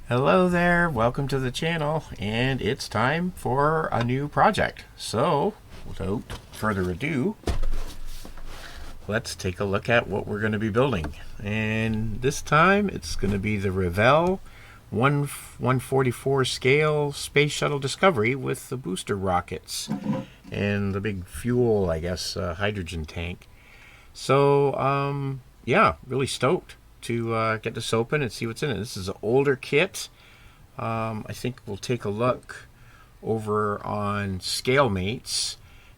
Hello there, welcome to the channel, and it's time for a new project. So, without further ado, let's take a look at what we're going to be building. And this time it's going to be the REVELL 144 scale Space Shuttle Discovery with the booster rockets and the big fuel, I guess, hydrogen tank. So, yeah, really stoked to get this open and see what's in it. This is an older kit. I think we'll take a look over on ScaleMates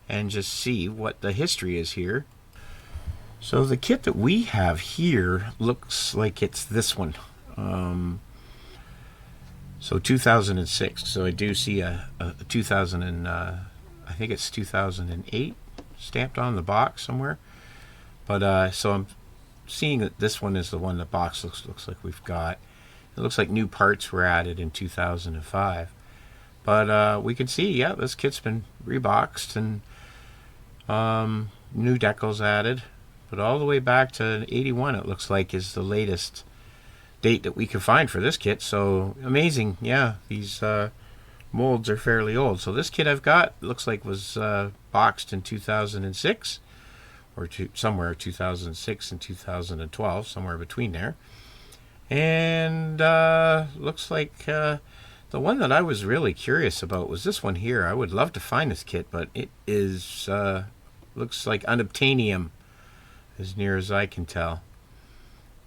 and just see what the history is here. So the kit that we have here looks like it's this one. So 2006. So I do see a 2000 and I think it's 2008 stamped on the box somewhere. But so I'm seeing that this one is the one the box looks like we've got. It looks like new parts were added in 2005. But we can see, yeah, this kit's been reboxed and new decals added. But all the way back to 81, it looks like, is the latest date that we can find for this kit. So amazing, yeah, these molds are fairly old. So this kit I've got looks like was boxed in 2006. Or somewhere 2006 and 2012, somewhere between there. And looks like the one that I was really curious about was this one here. I would love to find this kit, but it is looks like unobtainium as near as I can tell.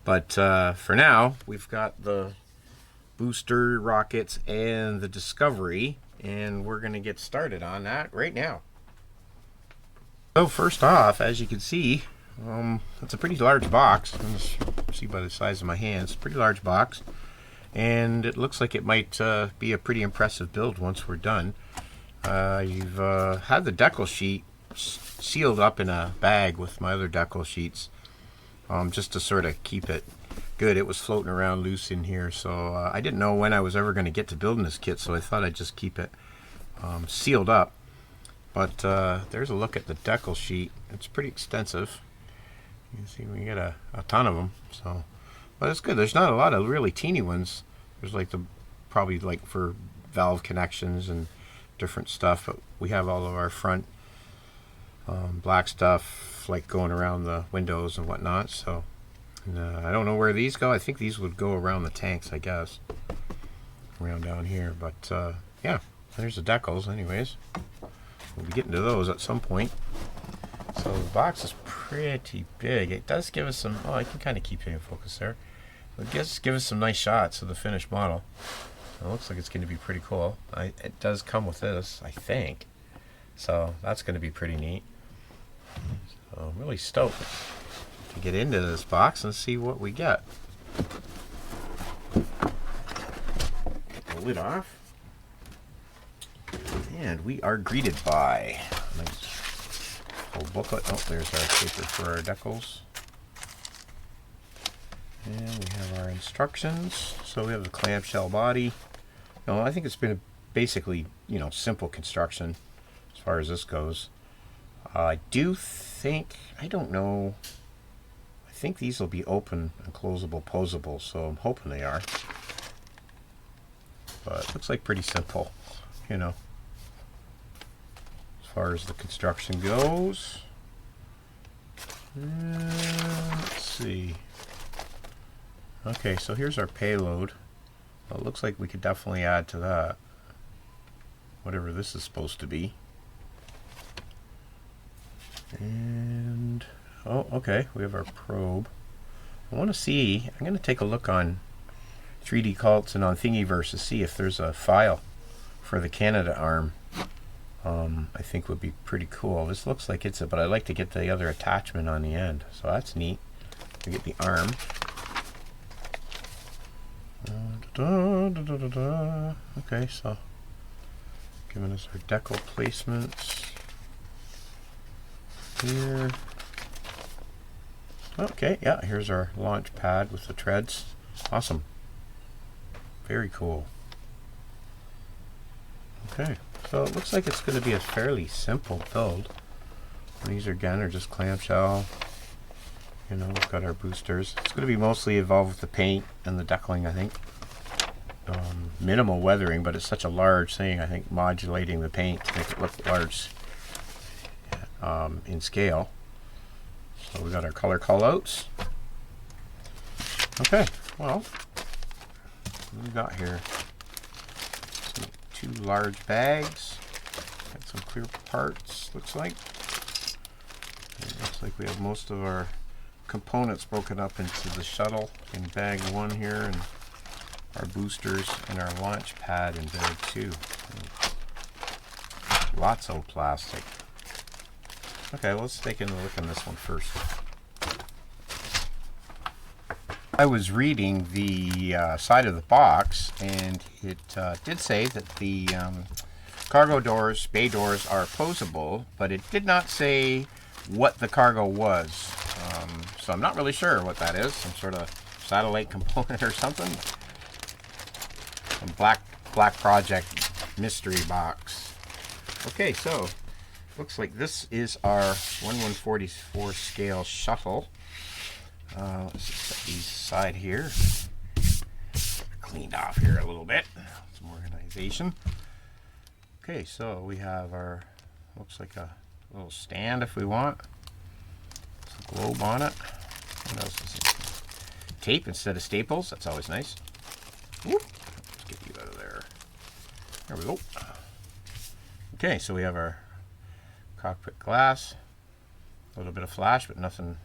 But for now, we've got the booster rockets and the Discovery, and we're going to get started on that right now. So first off, as you can see, it's a pretty large box. You can see by the size of my hands, it's a pretty large box. And it looks like it might be a pretty impressive build once we're done. You've had the decal sheet sealed up in a bag with my other decal sheets, just to sort of keep it good. It was floating around loose in here, so I didn't know when I was ever going to get to building this kit, so I thought I'd just keep it sealed up. But there's a look at the decal sheet. It's pretty extensive. You can see we get a ton of them. So, but it's good. There's not a lot of really teeny ones. There's like probably like for valve connections and different stuff. But we have all of our front black stuff like going around the windows and whatnot. So, and, I don't know where these go. I think these would go around the tanks, I guess, around down here. But yeah, there's the decals, anyways. We'll be getting to those at some point. So the box is pretty big. It does give us some, oh, I can kind of keep it in focus there. It does give us some nice shots of the finished model. It looks like it's going to be pretty cool. It does come with this, I think. So that's going to be pretty neat. So I'm really stoked to get into this box and see what we get. Get the lid off. And we are greeted by a nice whole booklet. Oh, there's our paper for our decals. And we have our instructions. So we have the clamshell body. No, I think it's been a basically, you know, simple construction as far as this goes. I do think, I don't know, I think these will be open and closable, posable, so I'm hoping they are. But it looks like pretty simple, you know. As far as the construction goes. Let's see. Okay, so here's our payload. Well, it looks like we could definitely add to that. Whatever this is supposed to be. And, oh, okay, we have our probe. I want to see, I'm going to take a look on 3D Cults and on Thingiverse to see if there's a file for the Canada arm. I think would be pretty cool. This looks like it's but I'd like to get the other attachment on the end. So that's neat. We get the arm. Okay, so giving us our decal placements here. Okay, yeah, here's our launch pad with the treads. Awesome. Very cool. Okay, so it looks like it's going to be a fairly simple build. These again are just clamshell. You know, we've got our boosters. It's going to be mostly involved with the paint and the decaling, I think. minimal weathering, but it's such a large thing. I think modulating the paint to make it look large in scale. So we got our color callouts. Okay, well, what do we got here? Some 2 large bags. Got some clear parts, looks like. It looks like we have most of our components broken up into the shuttle in bag 1 here, and our boosters and our launch pad in bag 2. Lots of plastic. Okay, let's take a look at this one first. I was reading the side of the box, and it did say that the cargo doors, bay doors, are closable, but it did not say what the cargo was. So I'm not really sure what that is. Some sort of satellite component or something. Some black project mystery box. Okay, so looks like this is our 1/144 scale shuttle. Let's just set these aside here. Cleaned off here a little bit. Some organization. Okay, so we have our, looks like a little stand if we want. Some globe on it. What else is it? Tape instead of staples. That's always nice. Whoop. Let's get you out of there. There we go. Okay, so we have our cockpit glass. A little bit of flash, but nothing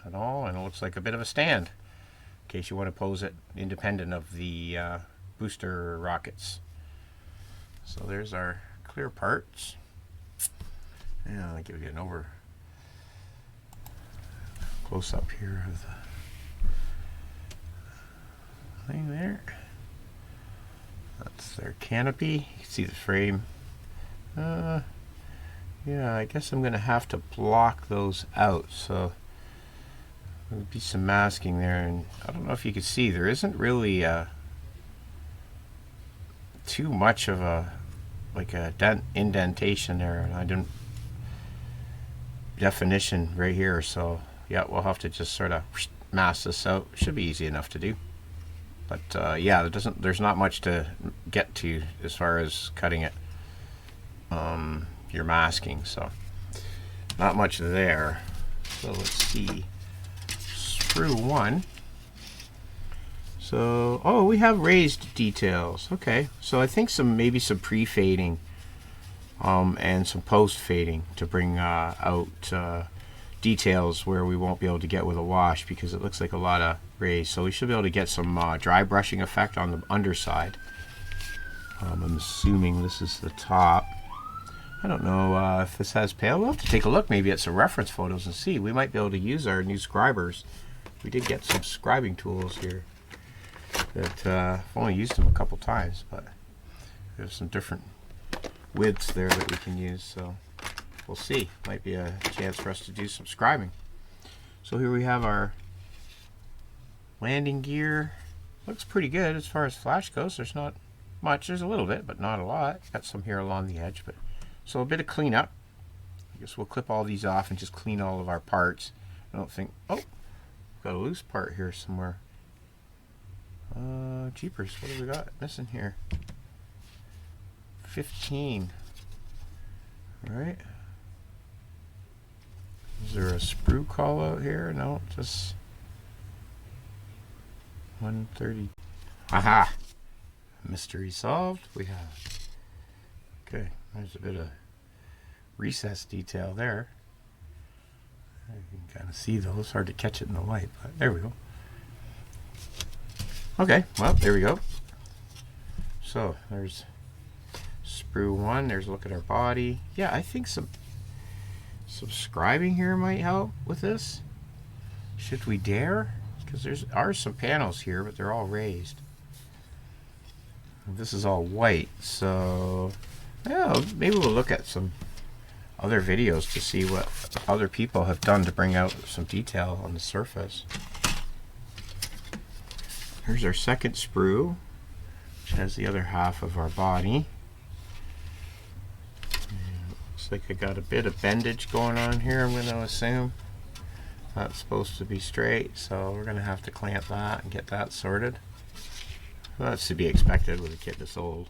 at all, and it looks like a bit of a stand in case you want to pose it independent of the booster rockets. So there's our clear parts. And I'll give you an over close up here of the thing there. That's their canopy. You can see the frame. Yeah, I guess I'm gonna have to block those out, so there would be some masking there, and I don't know if you can see, there isn't really too much of a indentation there, and I didn't definition right here, so yeah, we'll have to just sort of mask this out. Should be easy enough to do, but yeah, there's not much to get to as far as cutting it. You're masking, so not much there. So let's see. Sprue 1. So, oh, we have raised details. Okay, so I think maybe some pre-fading and some post-fading to bring out details where we won't be able to get with a wash, because it looks like a lot of raised. So we should be able to get some dry brushing effect on the underside. I'm assuming this is the top. I don't know if this has payload. We'll have to take a look maybe at some reference photos and see. We might be able to use our new scribers. We did get some scribing tools here that I've only used them a couple times, but there's some different widths there that we can use, so we'll see. Might be a chance for us to do some scribing. So here we have our landing gear. Looks pretty good as far as flash goes. There's not much. There's a little bit, but not a lot. Got some here along the edge, but so a bit of cleanup. I guess we'll clip all these off and just clean all of our parts. I don't think, oh, got a loose part here somewhere. Jeepers, what do we got missing here? 15. All right. Is there a sprue call out here? No, just 130. Aha! Mystery solved. We have. Okay, there's a bit of recess detail there. You can kind of see those. Hard to catch it in the light, but there we go. Okay, well, there we go. So there's sprue 1. There's a look at our body. Yeah, I think some scribing here might help with this. Should we dare? Because there are some panels here, but they're all raised. This is all white, so yeah, maybe we'll look at some other videos to see what other people have done to bring out some detail on the surface. Here's our second sprue, which has the other half of our body. And looks like I got a bit of bendage going on here, I'm going to assume. That's supposed to be straight, so we're going to have to clamp that and get that sorted. That's to be expected with a kit this old.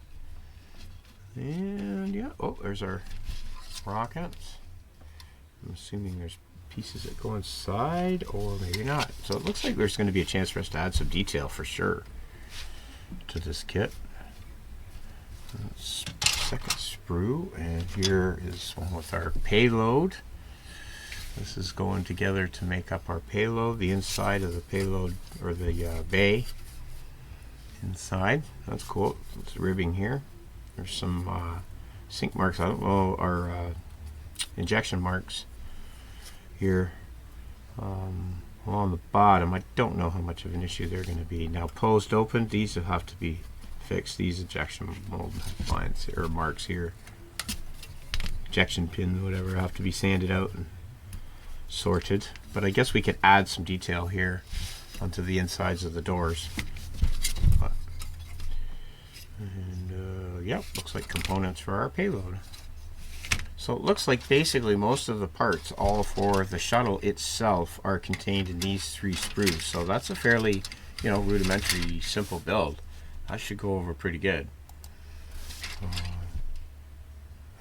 And yeah, oh, there's our rockets. I'm assuming there's pieces that go inside, or maybe not. So it looks like there's going to be a chance for us to add some detail for sure to this kit. Second sprue, and here is one with our payload. This is going together to make up our payload, the inside of the payload, or the bay inside. That's cool. It's ribbing here. There's some sink marks, I don't know, or injection marks here along the bottom. I don't know how much of an issue they're going to be. Now, post open, these will have to be fixed. These injection mold lines or marks here, injection pins, whatever, have to be sanded out and sorted. But I guess we could add some detail here onto the insides of the doors. And yeah, looks like components for our payload. So it looks like basically most of the parts, all for the shuttle itself, are contained in these 3 sprues. So that's a fairly, you know, rudimentary, simple build. That should go over pretty good.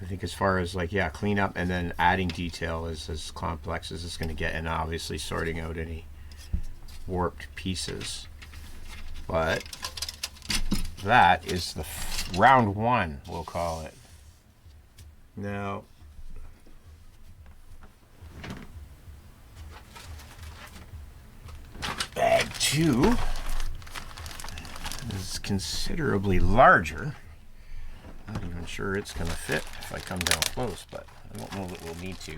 I think as far as like, yeah, cleanup and then adding detail is as complex as it's going to get, and obviously sorting out any warped pieces. But that is the round 1, we'll call it. Now, bag 2 is considerably larger. Not even sure it's going to fit if I come down close, but I don't know that we'll need to.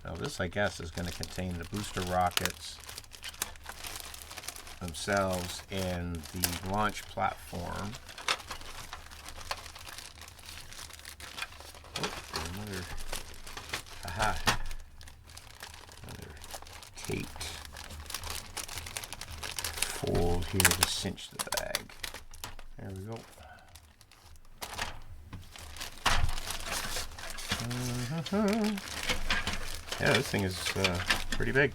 Now this, I guess, is going to contain the booster rockets themselves and the launch platform. Another, aha, another taped fold here to cinch the bag. There we go. Yeah, this thing is pretty big.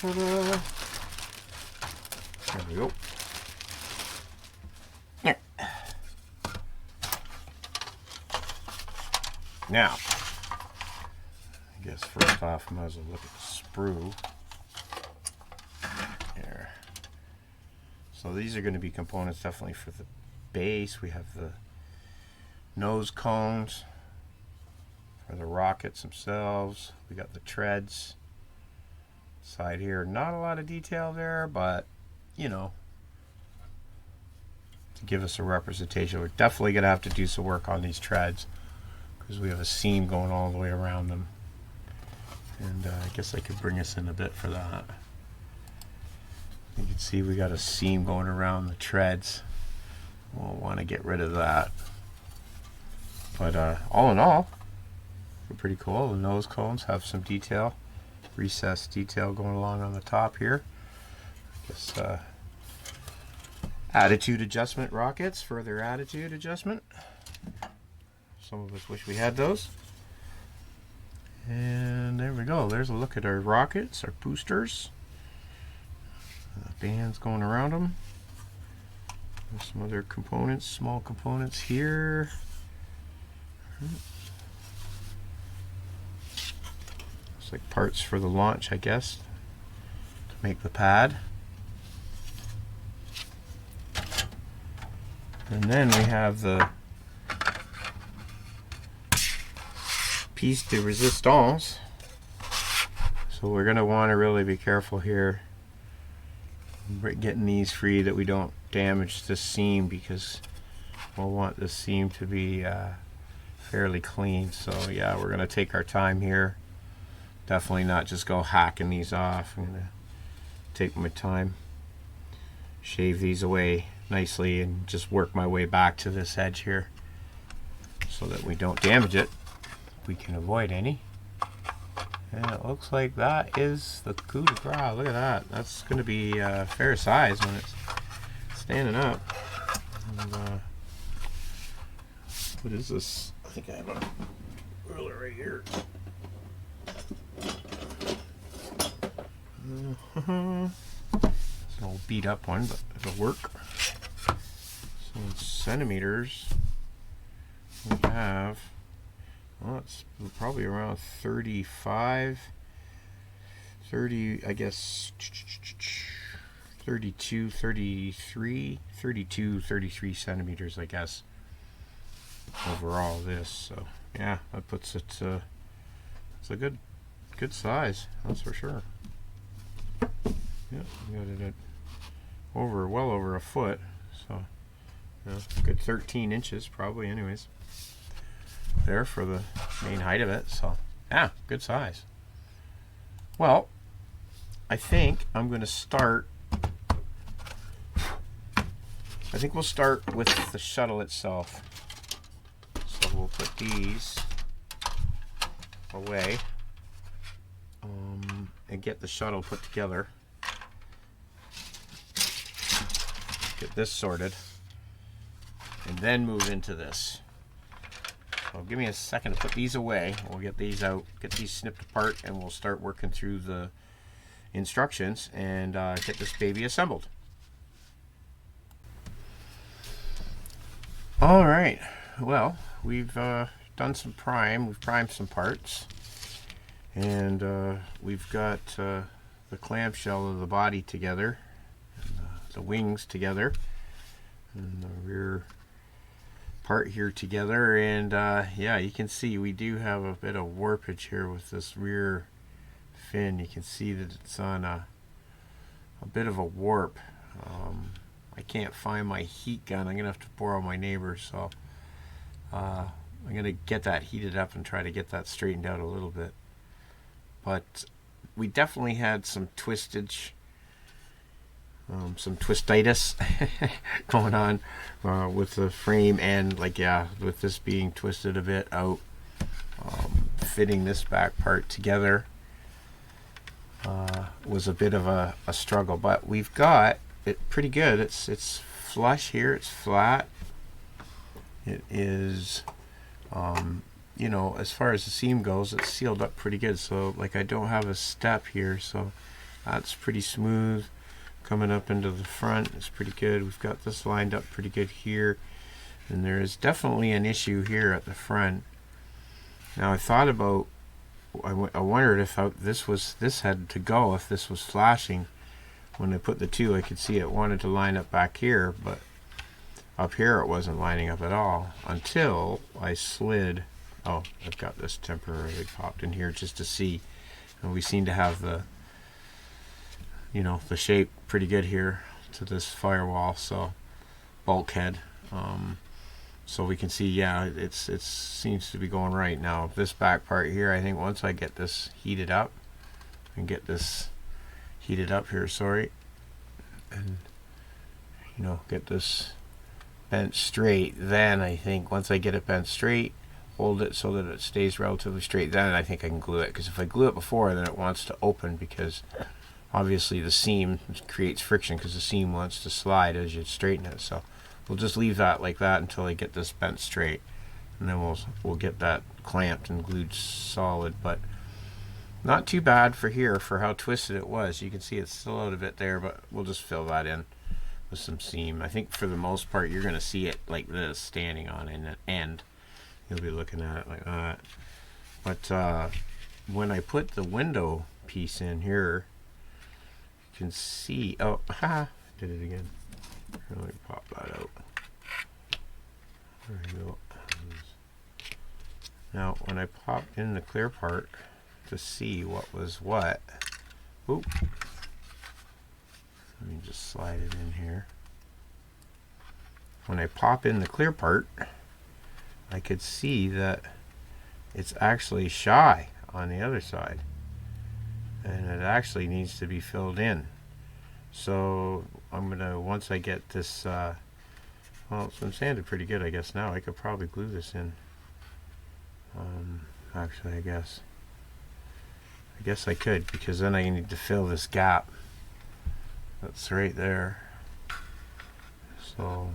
Ta-da. There we go. Yeah. Now, I guess first off, I might as well look at the sprue. There. So these are going to be components definitely for the base. We have the nose cones for the rockets themselves. We got the treads side here. Not a lot of detail there, but you know, to give us a representation, we're definitely going to have to do some work on these treads because we have a seam going all the way around them. And I guess I could bring us in a bit for that. You can see we got a seam going around the treads. We'll want to get rid of that. But all in all, they're pretty cool. The nose cones have some detail, recessed detail going along on the top here. Just attitude adjustment rockets for their attitude adjustment. Some of us wish we had those. And there we go. There's a look at our rockets, our boosters. Bands going around them. There's some other components, small components here. Looks like parts for the launch, I guess, to make the pad. And then we have the piece de resistance. So we're going to want to really be careful here getting these free that we don't damage the seam, because we'll want the seam to be fairly clean. So yeah, we're going to take our time here. Definitely not just go hacking these off. I'm going to take my time, shave these away nicely, and just work my way back to this edge here so that we don't damage it. We can avoid any. And it looks like that is the coup de grace. Look at that. That's going to be fair size when it's standing up. And, what is this? I think I have a ruler right here. It's an old beat up one, but it'll work. So in centimeters, we have, well, it's probably around 35, 30, I guess, 32, 33, 32, 33 centimeters, I guess, overall this. So yeah, that puts it, it's a good size, that's for sure. Yeah, we got it at well over a foot, so yeah, good 13 inches probably, anyways, there for the main height of it. So yeah, good size. Well, I think I'm going to start. I think we'll start with the shuttle itself. So we'll put these away and get the shuttle put together. Get this sorted and then move into this. So give me a second to put these away. We'll get these out, get these snipped apart, and we'll start working through the instructions and get this baby assembled. All right, well, we've done some prime. We've primed some parts, and we've got the clamshell of the body together, and the wings together, and the rear part here together. And yeah, you can see we do have a bit of warpage here with this rear fin. You can see that it's on a bit of a warp. I can't find my heat gun. I'm gonna have to borrow my neighbor's, so I'm gonna get that heated up and try to get that straightened out a little bit. But we definitely had some twistage, some twistitis going on with the frame, and like, yeah, with this being twisted a bit out, fitting this back part together was a bit of a struggle, but we've got it pretty good. It's flush here, it's flat, it is you know, as far as the seam goes, it's sealed up pretty good. So like, I don't have a step here, so that's pretty smooth. Coming up into the front, it's pretty good. We've got this lined up pretty good here, and there is definitely an issue here at the front. Now I thought about, I wondered if this had to go, if this was flashing. When I put the two, I could see it wanted to line up back here, but up here it wasn't lining up at all until I slid. Oh, I've got this temporarily popped in here just to see, and we seem to have the, you know, the shape pretty good here to this firewall, so bulkhead. So we can see, yeah, it seems to be going right now. This back part here, I think once I get this heated up and get this heated up here, sorry, and you know, get this bent straight, then I think once I get it bent straight, hold it so that it stays relatively straight, then I think I can glue it. Because if I glue it before, then it wants to open, because obviously the seam creates friction because the seam wants to slide as you straighten it. So we'll just leave that like that until I get this bent straight, and then we'll get that clamped and glued solid. But not too bad for here, for how twisted it was. You can see it's still out a bit there, but we'll just fill that in with some seam. I think for the most part you're going to see it like this, standing on an end. You'll be looking at it like that. But when I put the window piece in here, you can see, oh, ha, did it again. Let me pop that out. There we go. Now when I pop in the clear part to see what was what, oop, let me just slide it in here. When I pop in the clear part, I could see that it's actually shy on the other side, and it actually needs to be filled in. So I'm gonna, once I get this, well, it's been sanded pretty good, I guess. Now I could probably glue this in. Actually, I guess I could, because then I need to fill this gap that's right there. So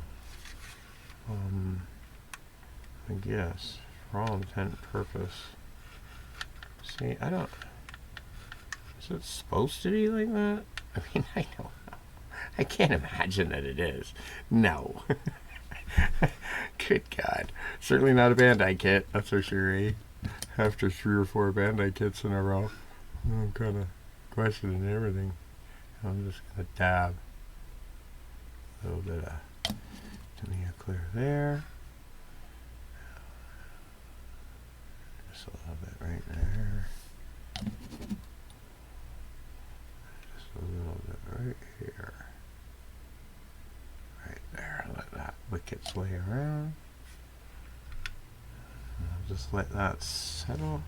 I guess for all intent and purpose, see, I don't, is Is it supposed to be like that? I mean, I know. I can't imagine that it is. No. Good God. Certainly not a Bandai kit, that's for sure, eh? After 3 or 4 Bandai kits in a row, I'm kind of questioning everything. I'm just going to dab a little bit of Tamiya clear there. Just a little bit right there. Just a little bit right here. Right there. Let that wick its way around. I'll just let that settle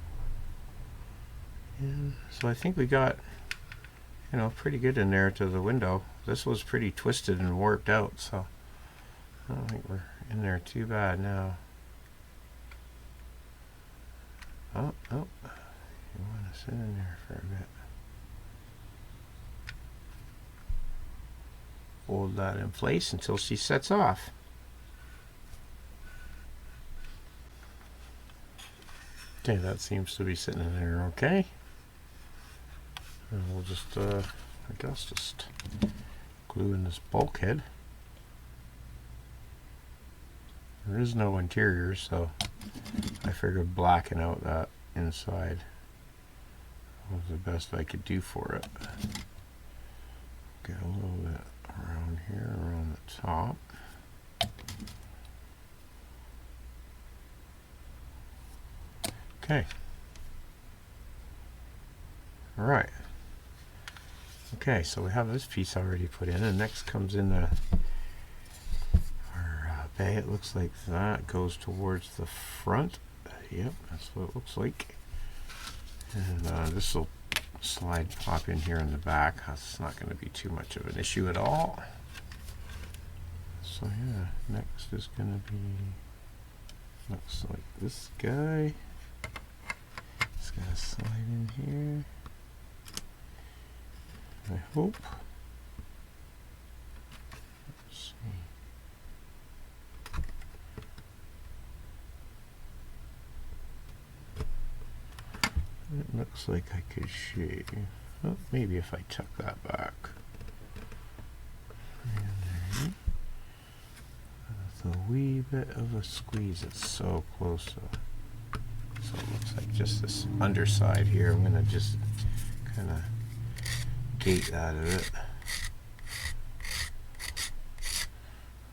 in. So I think we got, you know, pretty good in there to the window. This was pretty twisted and warped out, so I don't think we're in there too bad now. Oh, you want to sit in there for a bit. Hold that in place until she sets off. Okay, that seems to be sitting in there okay. And we'll just, I guess, just glue in this bulkhead. There is no interior, so I figured blacking out that inside was the best I could do for it. Get a little bit around here, around the top. Okay. All right. Okay, so we have this piece already put in, and next comes in our bay. It looks like that goes towards the front. Yep, that's what it looks like. And this will slide pop in here in the back. That's not going to be too much of an issue at all. So yeah, next is going to be, looks like this guy. It's going to slide in here. I hope. Let's see. It looks like I could shave. Oh, maybe if I tuck that back. And with a wee bit of a squeeze, it's so close. So it looks like just this underside here. I'm going to just kind of gate that a bit.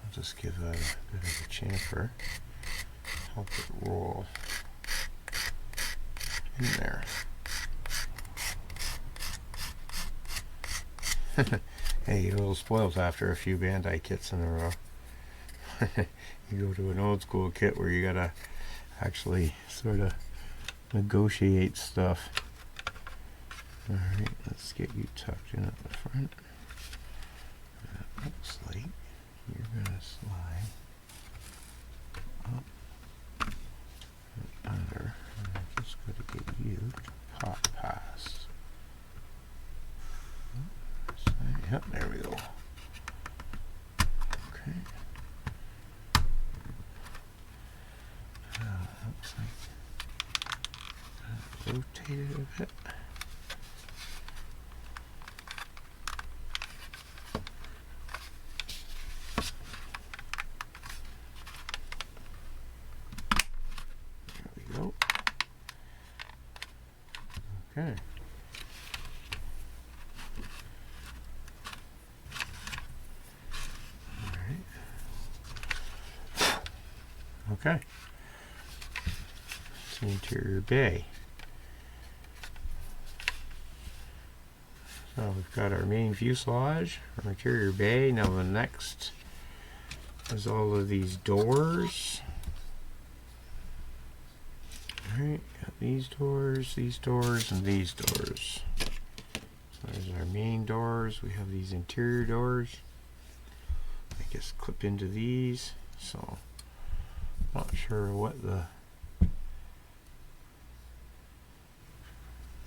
I'll just give that a bit of a chamfer. Help it roll in there. Hey, you're a little spoiled after a few Bandai kits in a row. You go to an old school kit where you gotta actually sort of negotiate stuff. Alright, let's get you tucked in at the front. It looks like you're gonna slide up and under. I'm just going to get you to pop past. Yep, there we go. Okay. Looks like rotate it a bit. There we go. Okay. Okay. It's the interior bay. So we've got our main fuselage, our interior bay. Now the next is all of these doors. Alright, got these doors, and these doors. So there's our main doors. We have these interior doors. I guess clip into these. So not sure what the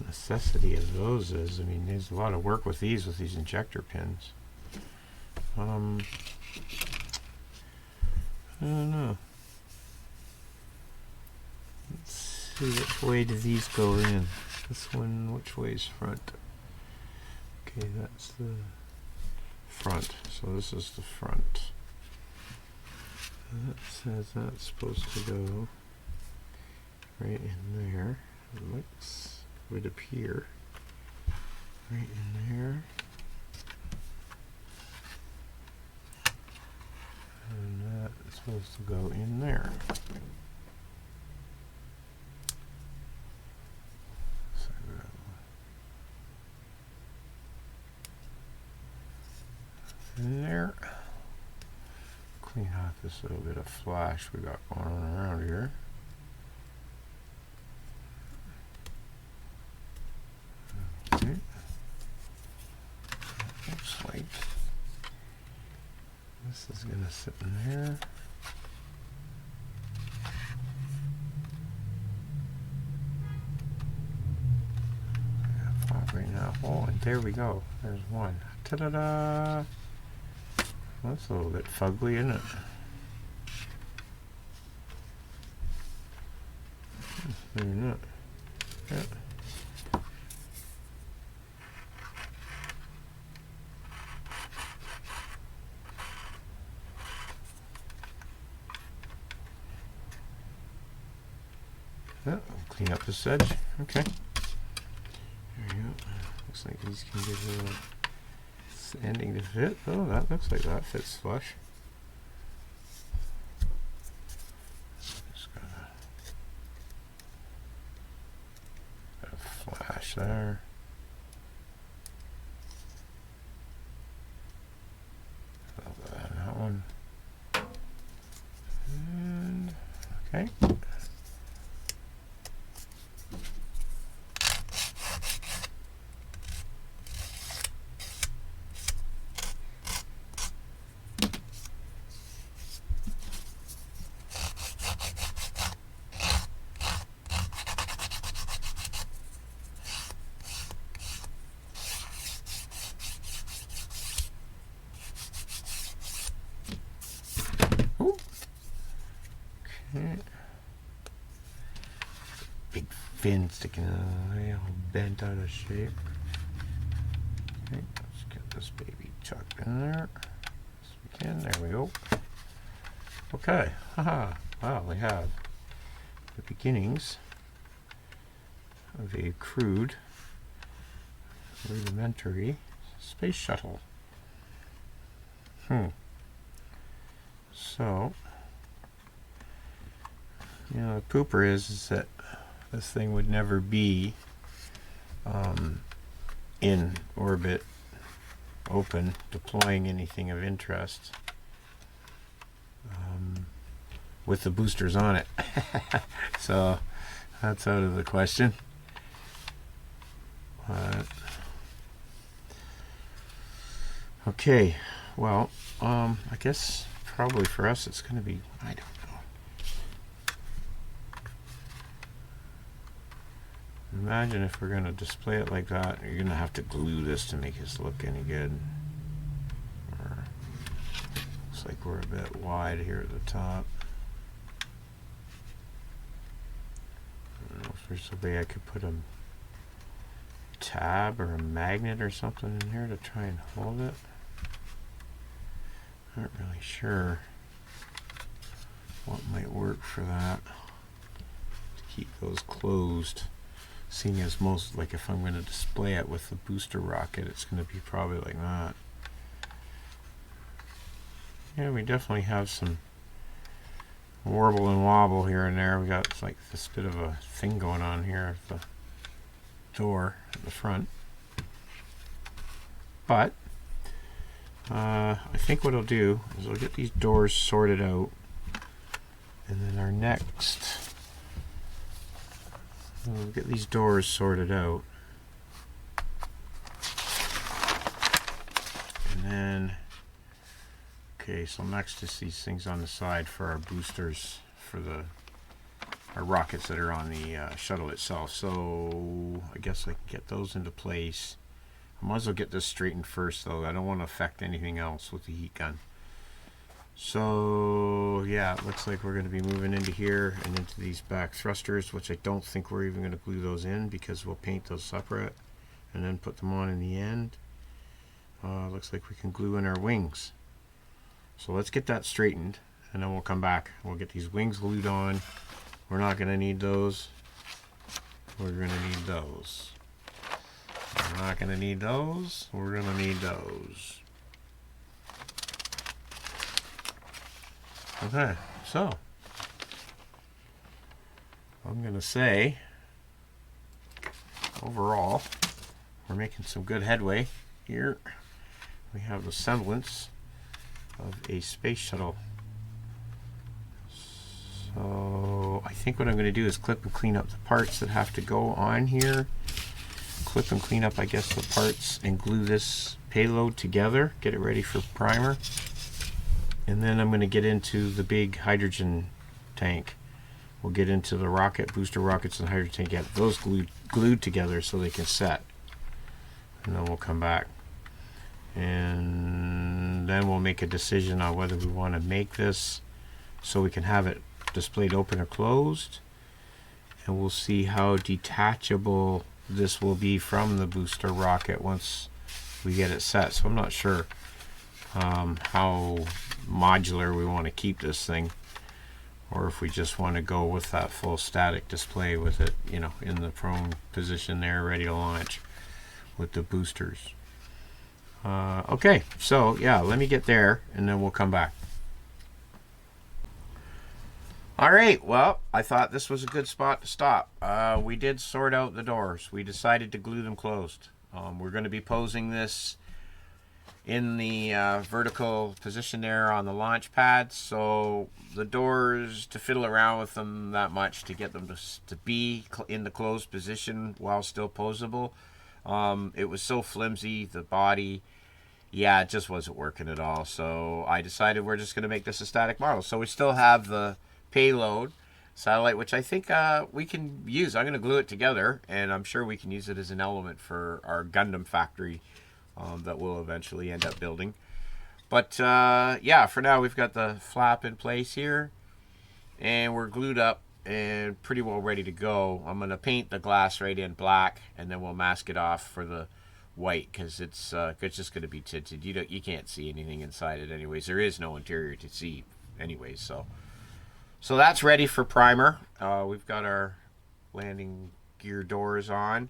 necessity of those is. I mean, there's a lot of work with these injector pins. I don't know. Let's see, which way do these go in? This one, which way is front? Okay, that's the front. So this is the front. That says that's supposed to go right in there. Would appear right in there. And that's supposed to go in there. In there. Clean out this little bit of flash we got going on around here. Okay. Looks like this is going to sit in there. Pop right now. Oh, and there we go. There's one. Ta-da-da! That's a little bit fugly, isn't it? Maybe not. Yeah. Yeah, clean up this edge. Okay. There we go. Looks like these can get a little ending to fit. Oh, that looks like that fits flush. Just got a flash there. That one. And okay. Big fin sticking out, all bent out of shape. Okay, let's get this baby chucked in there. As we can. There we go. Okay, haha. Wow, we have the beginnings of a crude, rudimentary space shuttle. So, you know, the pooper is that this thing would never be in orbit, open, deploying anything of interest with the boosters on it. So that's out of the question. Okay, well, I guess probably for us it's going to be, I don't know. Imagine if we're going to display it like that, you're going to have to glue this to make this look any good. Or, looks like we're a bit wide here at the top. I don't know if there's a way I could put a tab or a magnet or something in here to try and hold it. Not really sure what might work for that to keep those closed. Seeing as most, like if I'm going to display it with the booster rocket, it's going to be probably like that. Yeah, we definitely have some warble and wobble here and there. We got like this bit of a thing going on here at the door at the front. But I think what I'll do is I'll get these doors sorted out, and then our next, we'll get these doors sorted out, and then, okay, so next is these things on the side for our boosters for our rockets that are on the shuttle itself. So I guess I can get those into place. I might as well get this straightened first, though. I don't want to affect anything else with the heat gun. So yeah, it looks like we're going to be moving into here and into these back thrusters, which I don't think we're even going to glue those in because we'll paint those separate and then put them on in the end. Looks like we can glue in our wings. So let's get that straightened, and then we'll come back. We'll get these wings glued on. We're not going to need those. We're going to need those. We're not going to need those. We're going to need those. Okay, so I'm going to say overall we're making some good headway here. We have the semblance of a space shuttle. So I think what I'm going to do is clip and clean up the parts that have to go on here. Clip and clean up, I guess, the parts and glue this payload together. Get it ready for primer. And then I'm going to get into the big hydrogen tank. We'll get into the rocket, booster rockets and hydrogen tank. Get those glued together so they can set. And then we'll come back. And then we'll make a decision on whether we want to make this so we can have it displayed open or closed. And we'll see how detachable this will be from the booster rocket once we get it set. So I'm not sure how modular we want to keep this thing, or if we just want to go with that full static display with it, you know, in the prone position there, ready to launch with the boosters. Okay, so yeah, let me get there and then we'll come back. Alright, well, I thought this was a good spot to stop. We did sort out the doors. We decided to glue them closed. We're going to be posing this in the vertical position there on the launch pad, so the doors, to fiddle around with them that much to get them to be in the closed position while still posable, it was so flimsy, the body, yeah, it just wasn't working at all. So I decided we're just going to make this a static model. So we still have the payload satellite, which I think we can use. I'm going to glue it together, and I'm sure we can use it as an element for our Gundam factory that we'll eventually end up building. But yeah, for now we've got the flap in place here, and we're glued up and pretty well ready to go. I'm going to paint the glass right in black, and then we'll mask it off for the white, because it's just going to be tinted. You can't see anything inside it anyways. There is no interior to see anyways. So that's ready for primer. We've got our landing gear doors on.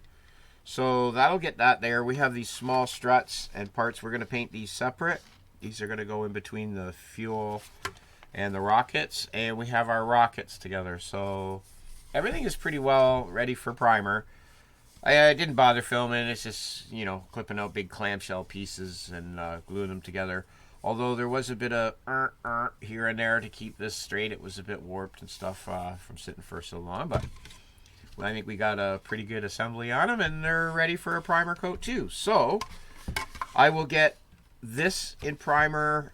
So that'll get that there. We have these small struts and parts. We're going to paint these separate. These are going to go in between the fuel and the rockets. And we have our rockets together. So everything is pretty well ready for primer. I didn't bother filming. It's just, you know, clipping out big clamshell pieces and gluing them together. Although there was a bit of here and there to keep this straight. It was a bit warped and stuff from sitting for so long. But I think we got a pretty good assembly on them, and they're ready for a primer coat too. So I will get this in primer,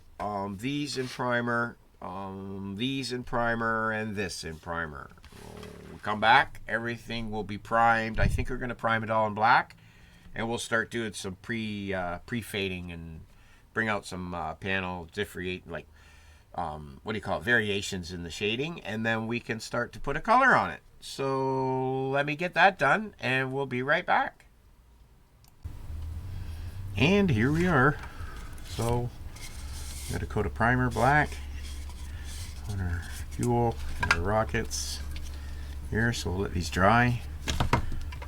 these in primer, these in primer, and this in primer. We'll come back. Everything will be primed. I think we're going to prime it all in black, and we'll start doing some pre-fading and bring out some panel differentiate, like what do you call it, variations in the shading, and then we can start to put a color on it. So let me get that done, and we'll be right back. And here we are. So got a coat of primer black on our fuel and our rockets here, so we'll let these dry,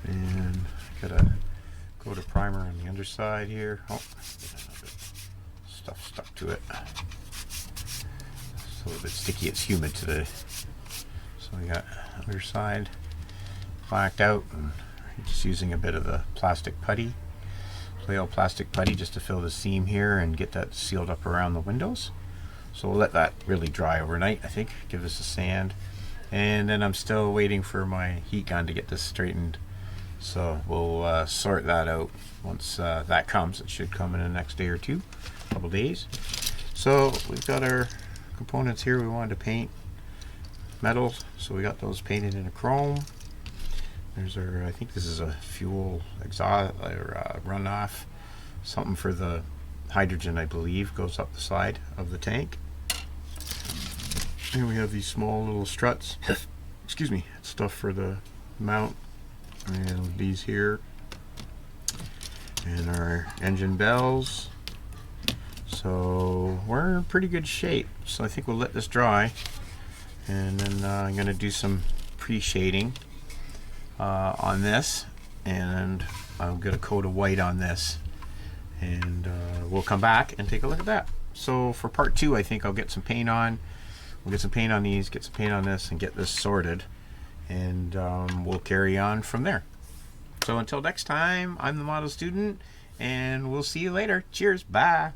and got a coat of primer on the underside here. Oh, stuff stuck to it. It's a little bit sticky. It's humid today. So we got other side blacked out, and just using a bit of the plastic putty, play old plastic putty, just to fill the seam here and get that sealed up around the windows. So we'll let that really dry overnight, I think. Give this a sand, and then I'm still waiting for my heat gun to get this straightened. So we'll sort that out once that comes. It should come in the next day or two, couple days. So we've got our components here we wanted to paint. Metal, so we got those painted in a chrome. There's our, I think this is a fuel exhaust or runoff, something for the hydrogen, I believe, goes up the side of the tank. And we have these small little struts, excuse me, stuff for the mount, and these here, and our engine bells, So we're in pretty good shape. So I think we'll let this dry, and then I'm going to do some pre-shading on this, and I'm going to coat a white on this, and we'll come back and take a look at that. So for part 2, I think I'll get some paint on. We'll get some paint on these, get some paint on this, and get this sorted, and we'll carry on from there. So until next time, I'm the model student, and we'll see you later. Cheers. Bye.